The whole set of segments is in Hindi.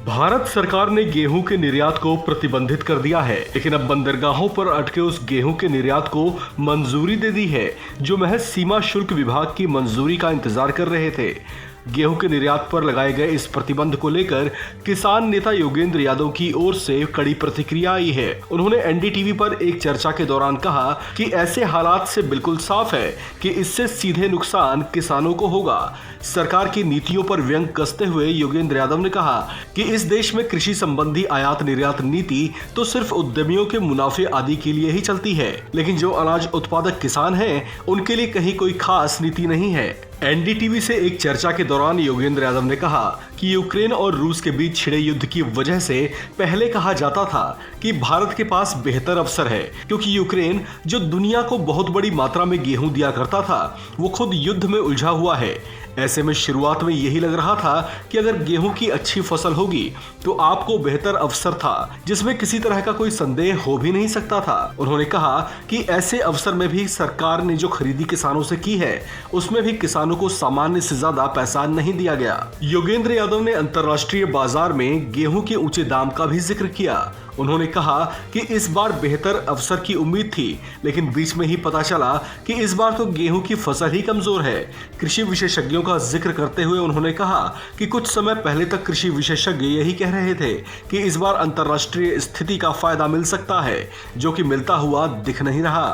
भारत सरकार ने गेहूं के निर्यात को प्रतिबंधित कर दिया है, लेकिन अब बंदरगाहों पर अटके उस गेहूं के निर्यात को मंजूरी दे दी है जो महज सीमा शुल्क विभाग की मंजूरी का इंतजार कर रहे थे। गेहूं के निर्यात पर लगाए गए इस प्रतिबंध को लेकर किसान नेता योगेंद्र यादव की ओर से कड़ी प्रतिक्रिया आई है। उन्होंने एनडीटीवी पर एक चर्चा के दौरान कहा कि ऐसे हालात से बिल्कुल साफ है कि इससे सीधे नुकसान किसानों को होगा। सरकार की नीतियों पर व्यंग कसते हुए योगेंद्र यादव ने कहा कि इस देश में कृषि संबंधी आयात निर्यात नीति तो सिर्फ उद्यमियों के मुनाफे आदि के लिए ही चलती है, लेकिन जो अनाज उत्पादक किसान हैं उनके लिए कहीं कोई खास नीति नहीं है। एनडीटीवी से एक चर्चा के दौरान योगेंद्र यादव ने कहा कि यूक्रेन और रूस के बीच छिड़े युद्ध की वजह से पहले कहा जाता था कि भारत के पास बेहतर अवसर है, क्योंकि यूक्रेन जो दुनिया को बहुत बड़ी मात्रा में गेहूं दिया करता था वो खुद युद्ध में उलझा हुआ है। ऐसे में शुरुआत में यही लग रहा था कि अगर गेहूं की अच्छी फसल होगी तो आपको बेहतर अवसर था, जिसमें किसी तरह का कोई संदेह हो भी नहीं सकता था। उन्होंने कहा कि ऐसे अवसर में भी सरकार ने जो खरीदी किसानों से की है उसमें भी किसानों को सामान्य से ज्यादा पैसा नहीं दिया गया। योगेंद्र यादव ने अंतर्राष्ट्रीय बाजार में गेहूं के ऊंचे दाम का भी जिक्र किया। उन्होंने कहा कि इस बार बेहतर अवसर की उम्मीद थी, लेकिन बीच में ही पता चला कि इस बार तो गेहूं की फसल ही कमजोर है। कृषि विशेषज्ञों का जिक्र करते हुए उन्होंने कहा कि कुछ समय पहले तक कृषि विशेषज्ञ यही कह रहे थे कि इस बार अंतर्राष्ट्रीय स्थिति का फायदा मिल सकता है, जो कि मिलता हुआ दिख नहीं रहा।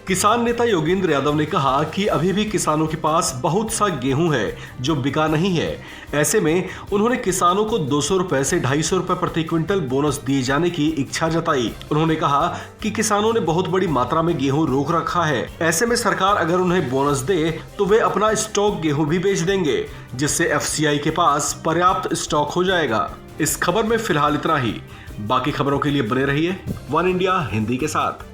किसान नेता योगेंद्र यादव ने कहा कि अभी भी किसानों के पास बहुत सा गेहूं है जो बिका नहीं है। ऐसे में उन्होंने किसानों को 200 रुपए से 250 रुपए प्रति क्विंटल बोनस दिए जाने की इच्छा जताई। उन्होंने कहा कि किसानों ने बहुत बड़ी मात्रा में गेहूं रोक रखा है। ऐसे में सरकार अगर उन्हें बोनस दे तो वे अपना स्टॉक गेहूं भी बेच देंगे, जिससे एफसीआई के पास पर्याप्त स्टॉक हो जाएगा। इस खबर में फिलहाल इतना ही। बाकी खबरों के लिए बने रहिए वन इंडिया हिंदी के साथ।